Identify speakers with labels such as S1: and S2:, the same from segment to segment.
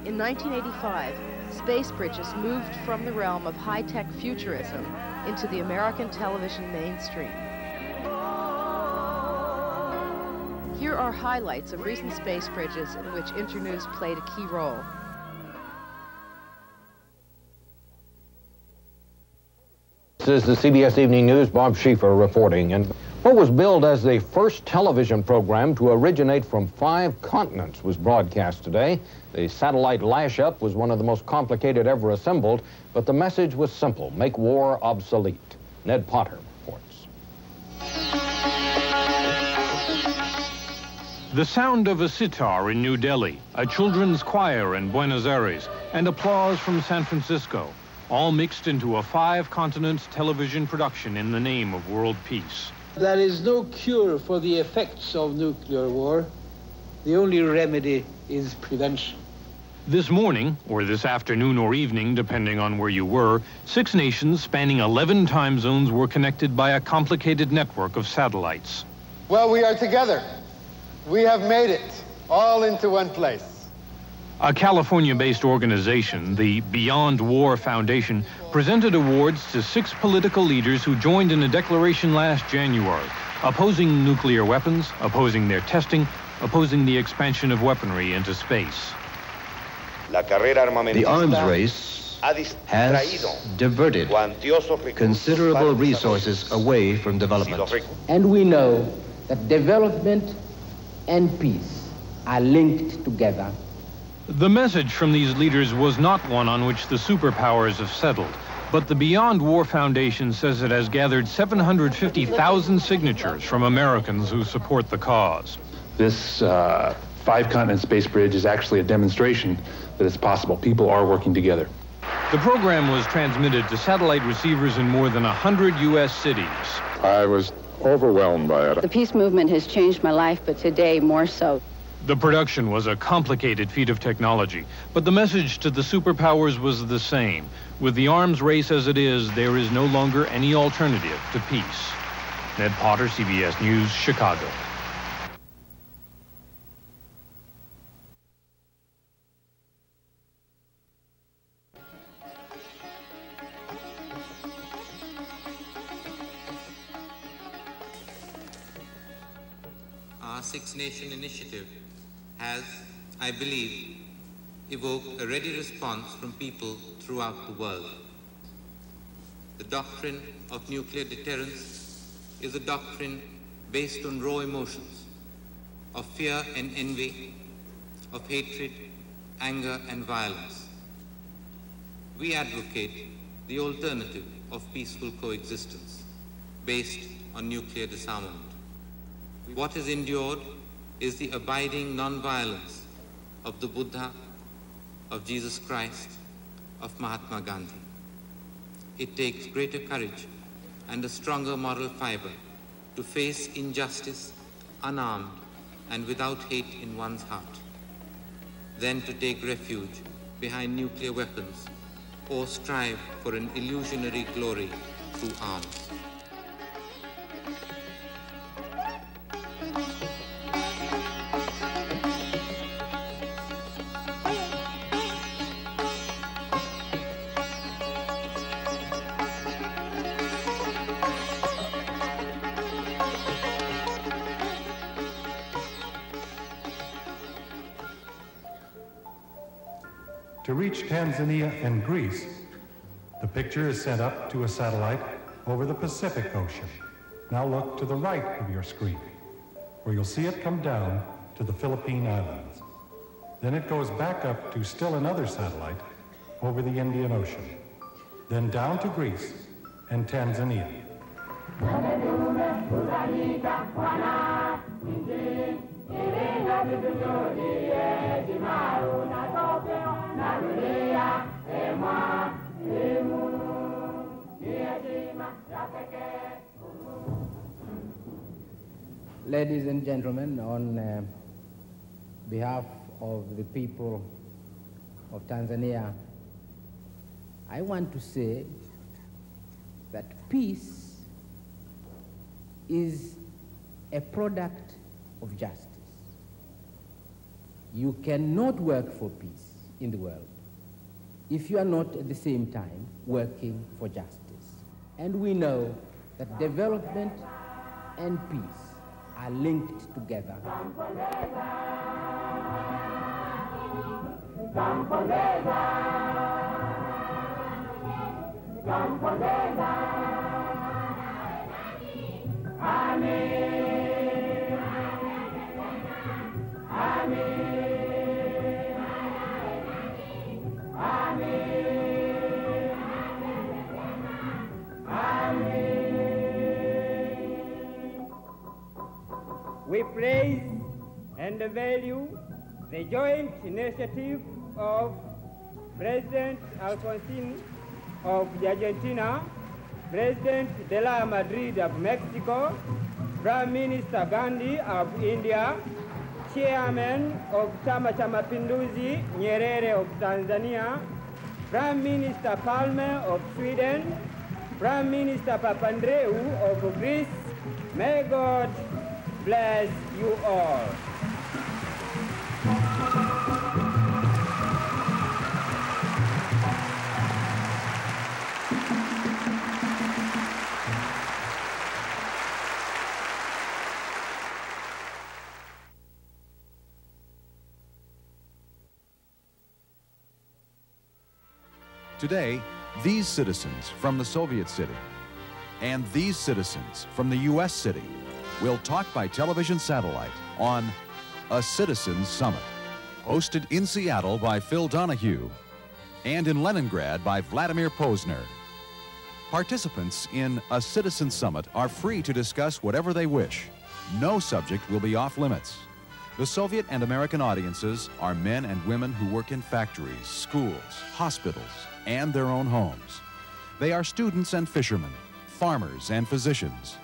S1: In 1985, Spacebridges moved from the realm of high-tech futurism into the American television mainstream. Here are highlights of recent Spacebridges in which Internews played a key role.
S2: This is the CBS Evening News. Bob Schieffer reporting. And what was billed as the first television program to originate from 5 continents was broadcast today. The satellite lash-up was one of the most complicated ever assembled, but the message was simple: make war obsolete. Ned Potter reports.
S3: The sound of a sitar in New Delhi, a children's choir in Buenos Aires, and applause from San Francisco, all mixed into a 5-continent television production in the name of world peace.
S4: There is no cure for the effects of nuclear war. The only remedy is prevention.
S3: This morning, or this afternoon or evening, depending on where you were, 6 nations spanning 11 time zones were connected by a complicated network of satellites.
S5: Well, we are together. We have made it all into one place.
S3: A California-based organization, the Beyond War Foundation, presented awards to 6 political leaders who joined in a declaration last January, opposing nuclear weapons, opposing their testing, opposing the expansion of weaponry into space.
S6: The arms race has diverted considerable resources away from development.
S7: And we know that development and peace are linked together.
S3: The message from these leaders was not one on which the superpowers have settled, but the Beyond War Foundation says it has gathered 750,000 signatures from Americans who support the cause.
S8: This 5-continent space bridge is actually a demonstration that it's possible. People are working together.
S3: The program was transmitted to satellite receivers in more than 100 U.S. cities.
S9: I was overwhelmed by it.
S10: The peace movement has changed my life, but today more so.
S3: The production was a complicated feat of technology, but the message to the superpowers was the same. With the arms race as it is, there is no longer any alternative to peace. Ned Potter, CBS News, Chicago.
S11: Our 6-nation initiative has, I believe, evoked a ready response from people throughout the world. The doctrine of nuclear deterrence is a doctrine based on raw emotions of fear and envy, of hatred, anger, and violence. We advocate the alternative of peaceful coexistence based on nuclear disarmament. What is endured is the abiding non-violence of the Buddha, of Jesus Christ, of Mahatma Gandhi. It takes greater courage and a stronger moral fiber to face injustice unarmed and without hate in one's heart, than to take refuge behind nuclear weapons or strive for an illusionary glory through arms.
S12: To reach Tanzania and Greece, the picture is sent up to a satellite over the Pacific Ocean. Now look to the right of your screen, where you'll see it come down to the Philippine Islands. Then it goes back up to still another satellite over the Indian Ocean, then down to Greece and Tanzania.
S7: Ladies and gentlemen, on behalf of the people of Tanzania, I want to say that peace is a product of justice. You cannot work for peace in the world if you are not at the same time working for justice. And we know that development and peace are linked together.
S13: We praise and value the joint initiative of President Alfonsín of Argentina, President de la Madrid of Mexico, Prime Minister Gandhi of India, Chairman of Chama cha Mapinduzi Nyerere of Tanzania, Prime Minister Palme of Sweden, Prime Minister Papandreou of Greece. May God bless you all.
S14: Today, these citizens from the Soviet city and these citizens from the U.S. city will talk by television satellite on A Citizens Summit, hosted in Seattle by Phil Donahue and in Leningrad by Vladimir Posner. Participants in A Citizens Summit are free to discuss whatever they wish. No subject will be off limits. The Soviet and American audiences are men and women who work in factories, schools, hospitals, and their own homes. They are students and fishermen, farmers and physicians.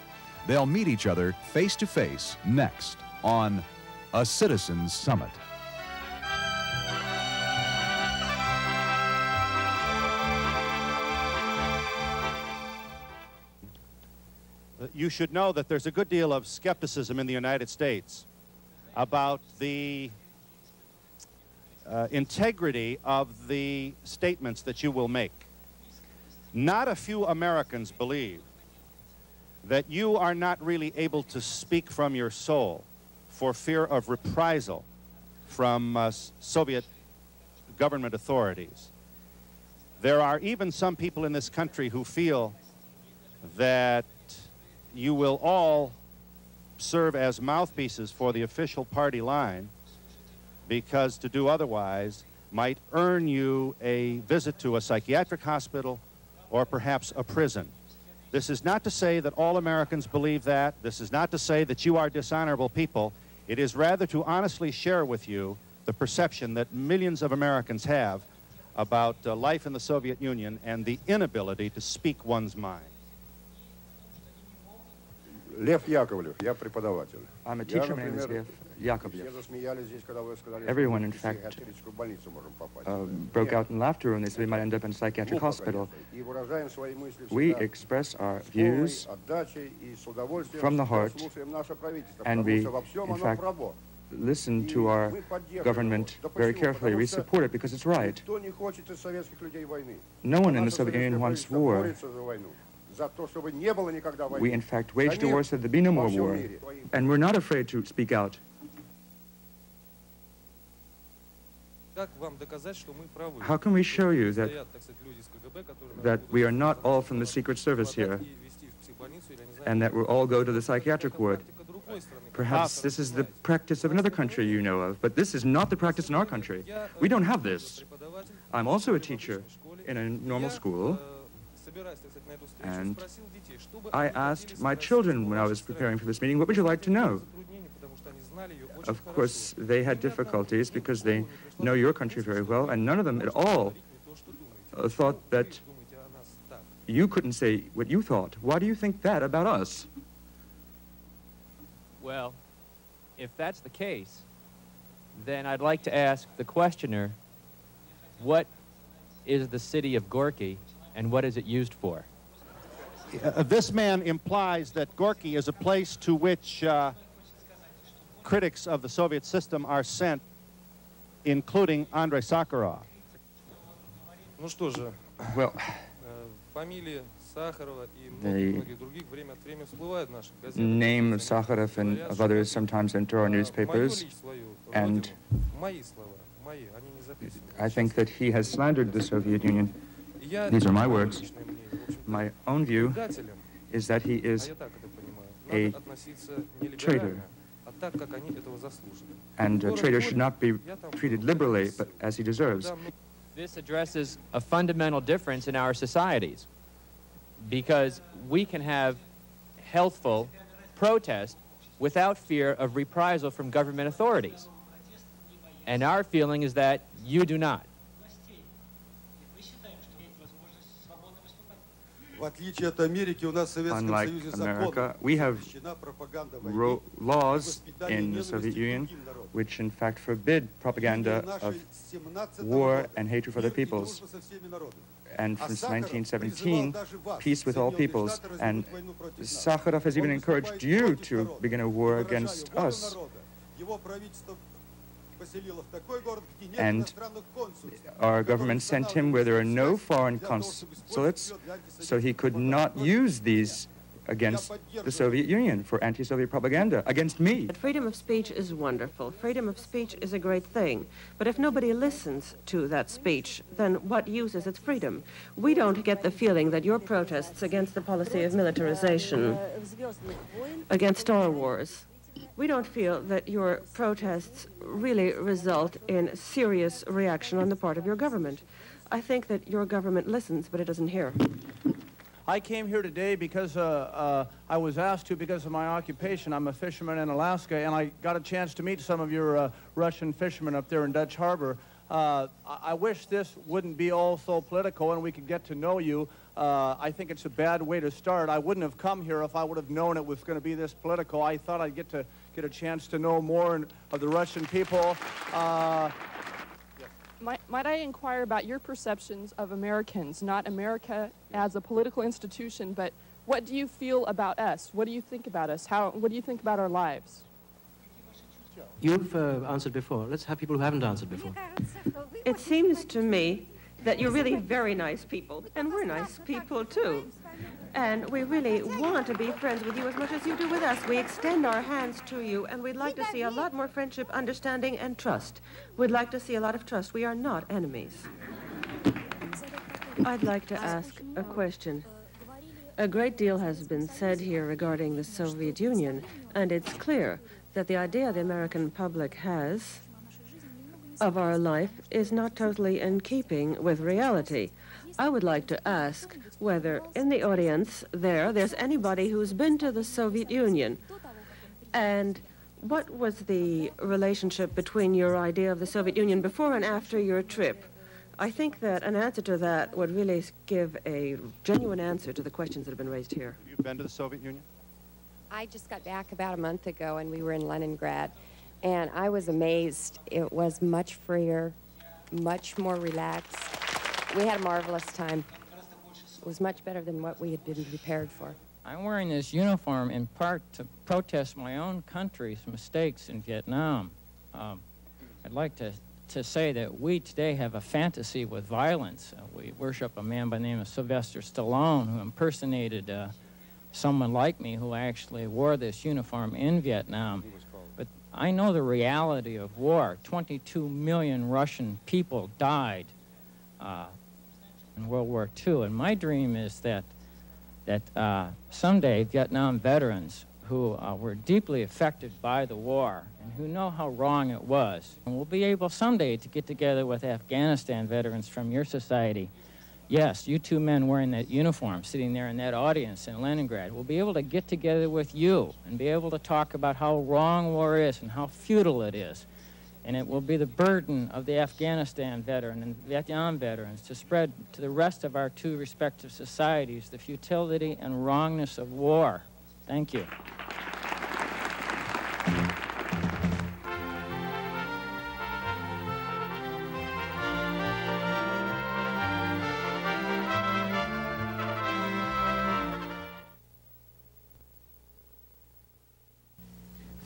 S14: They'll meet each other face to face next on A Citizens Summit.
S15: You should know that there's a good deal of skepticism in the United States about the integrity of the statements that you will make. Not a few Americans believe that you are not really able to speak from your soul for fear of reprisal from Soviet government authorities. There are even some people in this country who feel that you will all serve as mouthpieces for the official party line, because to do otherwise might earn you a visit to a psychiatric hospital or perhaps a prison. This is not to say that all Americans believe that. This is not to say that you are dishonorable people. It is rather to honestly share with you the perception that millions of Americans have about life in the Soviet Union and the inability to speak one's mind.
S16: Lev Yakovlev, я преподаватель.
S17: I'm a teacher, my name is Lev Yakovlev. Everyone, in fact, broke out in laughter when they said we might end up in a psychiatric hospital. We express our views from the heart, and we, in fact, listen to our government very carefully. We support it because it's right. No one in the Soviet Union wants war. We, in fact, waged a war so there'd be no more war, and we're not afraid to speak out. How can we show you that we are not all from the Secret Service here, and that we'll all go to the psychiatric ward? Perhaps this is the practice of another country you know of, but this is not the practice in our country. We don't have this. I'm also a teacher in a normal school, and I asked my children when I was preparing for this meeting, what would you like to know? Of course, they had difficulties because they know your country very well, and none of them at all thought that you couldn't say what you thought. Why do you think that about us?
S18: Well, if that's the case, then I'd like to ask the questioner, what is the city of Gorky, and what is it used for?
S15: This man implies that Gorky is a place to which critics of the Soviet system are sent including Andrei Sakharov.
S17: Well, the name of Sakharov and of others sometimes enter our newspapers, and I think that he has slandered the Soviet Union. These are my words. My own view is that he is a traitor, and a traitor should not be treated liberally, but as he deserves.
S18: This addresses a fundamental difference in our societies, because we can have healthful protest without fear of reprisal from government authorities. And our feeling is that you do not.
S17: Unlike America, we have laws in the Soviet Union which in fact forbid propaganda of war and hatred for the peoples. And since 1917, peace with all peoples. And Sakharov has even encouraged you to begin a war against us. And our government sent him where there are no foreign consulates, so he could not use these against the Soviet Union for anti-Soviet propaganda, against me.
S19: Freedom of speech is wonderful. Freedom of speech is a great thing. But if nobody listens to that speech, then what use is its freedom? We don't get the feeling that your protests against the policy of militarization, against Star Wars, we don't feel that your protests really result in serious reaction on the part of your government. I think that your government listens, but it doesn't hear.
S20: I came here today because I was asked to because of my occupation. I'm a fisherman in Alaska, and I got a chance to meet some of your Russian fishermen up there in Dutch Harbor. I wish this wouldn't be all so political and we could get to know you. I think it's a bad way to start. I wouldn't have come here if I would have known it was going to be this political. I thought I'd get a chance to know more of the Russian people.
S21: Might I inquire about your perceptions of Americans, not America as a political institution, but what do you feel about us? What do you think about us? What do you think about our lives?
S22: You've answered before. Let's have people who haven't answered before.
S19: It seems to me that you're really very nice people, and we're nice people too. And we really want to be friends with you as much as you do with us. We extend our hands to you, and we'd like to see a lot more friendship, understanding, and trust. We'd like to see a lot of trust. We are not enemies. I'd like to ask a question. A great deal has been said here regarding the Soviet Union, and it's clear that the idea the American public has of our life is not totally in keeping with reality. I would like to ask whether in the audience there's anybody who's been to the Soviet Union, and what was the relationship between your idea of the Soviet Union before and after your trip? I think that an answer to that would really give a genuine answer to the questions that have been raised here.
S15: Have you been to the Soviet Union?
S23: I just got back about a month ago, and we were in Leningrad, and I was amazed. It was much freer, much more relaxed. We had a marvelous time. It was much better than what we had been prepared for.
S24: I'm wearing this uniform in part to protest my own country's mistakes in Vietnam. I'd like to say that we today have a fantasy with violence. We worship a man by the name of Sylvester Stallone who impersonated someone like me who actually wore this uniform in Vietnam. But I know the reality of war. 22 million Russian people died in World War II, and my dream is that someday Vietnam veterans who were deeply affected by the war and who know how wrong it was, and will be able someday to get together with Afghanistan veterans from your society. Yes, you two men wearing that uniform, sitting there in that audience in Leningrad, will be able to get together with you and be able to talk about how wrong war is and how futile it is. And it will be the burden of the Afghanistan veteran and Vietnam veterans to spread to the rest of our two respective societies the futility and wrongness of war. Thank you.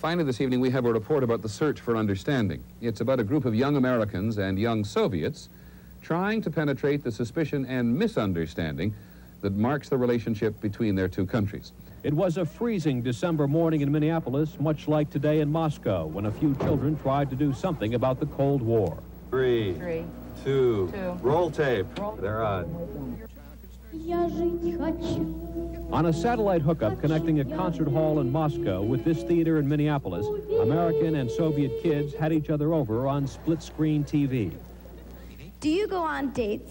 S1: Finally, this evening, we have a report about the search for understanding. It's about a group of young Americans and young Soviets trying to penetrate the suspicion and misunderstanding that marks the relationship between their two countries.
S2: It was a freezing December morning in Minneapolis, much like today in Moscow, when a few children tried to do something about the Cold War.
S4: Three, two, roll tape. They're on.
S2: On a satellite hookup connecting a concert hall in Moscow with this theater in Minneapolis, American and Soviet kids had each other over on split-screen TV.
S5: Do you go on dates?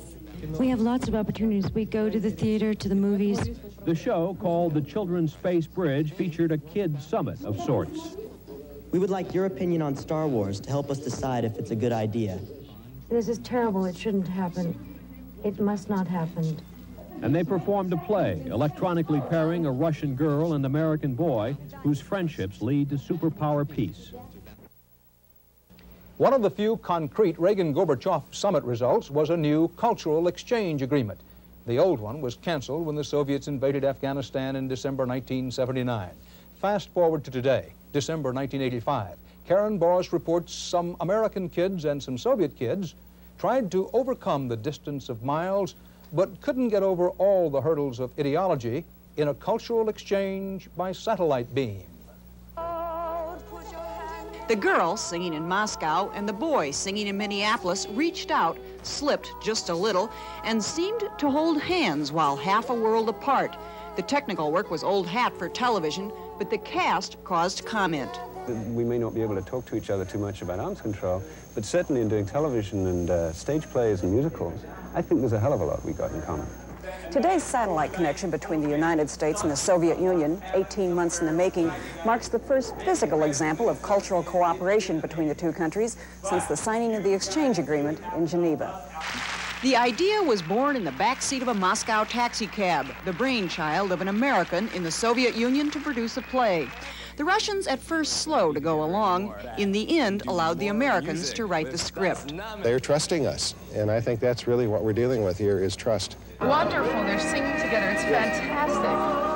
S5: We have lots of opportunities. We go to the theater, to the movies.
S2: The show, called the Children's Spacebridge, featured a kid summit of sorts.
S25: We would like your opinion on Star Wars to help us decide if it's a good idea.
S5: This is terrible. It shouldn't happen. It must not happen.
S2: And they performed a play, electronically pairing a Russian girl and American boy whose friendships lead to superpower peace.
S26: One of the few concrete Reagan-Gorbachev summit results was a new cultural exchange agreement. The old one was canceled when the Soviets invaded Afghanistan in December 1979. Fast forward to today, December 1985. Karen Boris reports some American kids and some Soviet kids tried to overcome the distance of miles, but couldn't get over all the hurdles of ideology in a cultural exchange by satellite beam.
S27: The girl singing in Moscow and the boy singing in Minneapolis reached out, slipped just a little, and seemed to hold hands while half a world apart. The technical work was old hat for television, but the cast caused comment.
S4: We may not be able to talk to each other too much about arms control, but certainly in doing television and stage plays and musicals, I think there's a hell of a lot we got in common.
S28: Today's satellite connection between the United States and the Soviet Union, 18 months in the making, marks the first physical example of cultural cooperation between the two countries since the signing of the exchange agreement in Geneva.
S27: The idea was born in the backseat of a Moscow taxicab, the brainchild of an American in the Soviet Union to produce a play. The Russians, at first slow to go along, in the end allowed the Americans to write the script.
S29: They're trusting us, and I think that's really what we're dealing with here is trust.
S21: Wonderful. They're singing together. It's fantastic.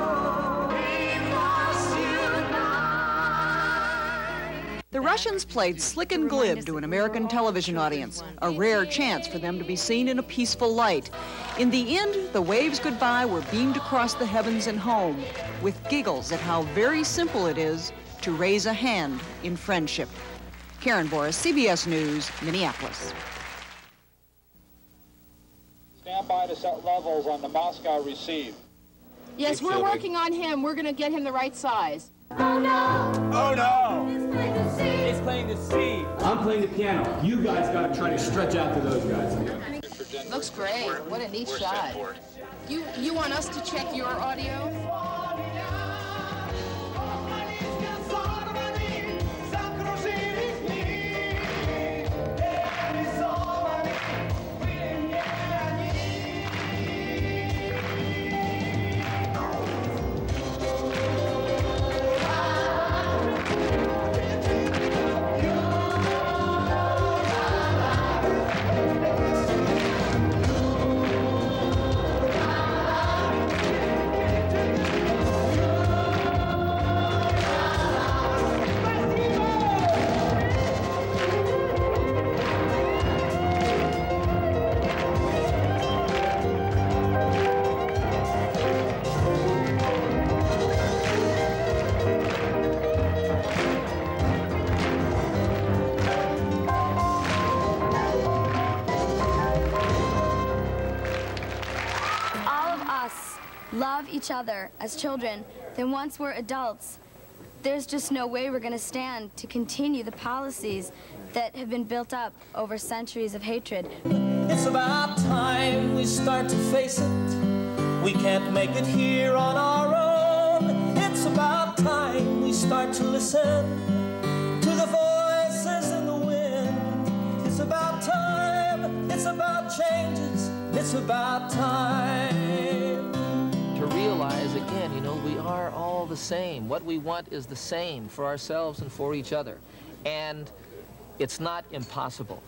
S27: The Russians played slick and glib to an American television audience, a rare chance for them to be seen in a peaceful light. In the end, the waves goodbye were beamed across the heavens and home, with giggles at how very simple it is to raise a hand in friendship. Karen Boris, CBS News, Minneapolis.
S30: Stand by to set levels on the Moscow receive.
S21: Yes, we're working on him. We're going to get him the right size.
S30: Oh, no! Oh, no!
S31: He's playing the C. I'm playing the piano. You guys got to try to stretch out to those guys.
S21: Looks great. What a neat shot. You want us to check your audio?
S5: love each other as children, then once we're adults, there's just no way we're going to stand to continue the policies that have been built up over centuries of hatred.
S32: It's about time we start to face it. We can't make it here on our own. It's about time we start to listen to the voices in the wind. It's about time, it's about changes, it's about time.
S33: To realize again, you know, we are all the same. What we want is the same for ourselves and for each other. And it's not impossible.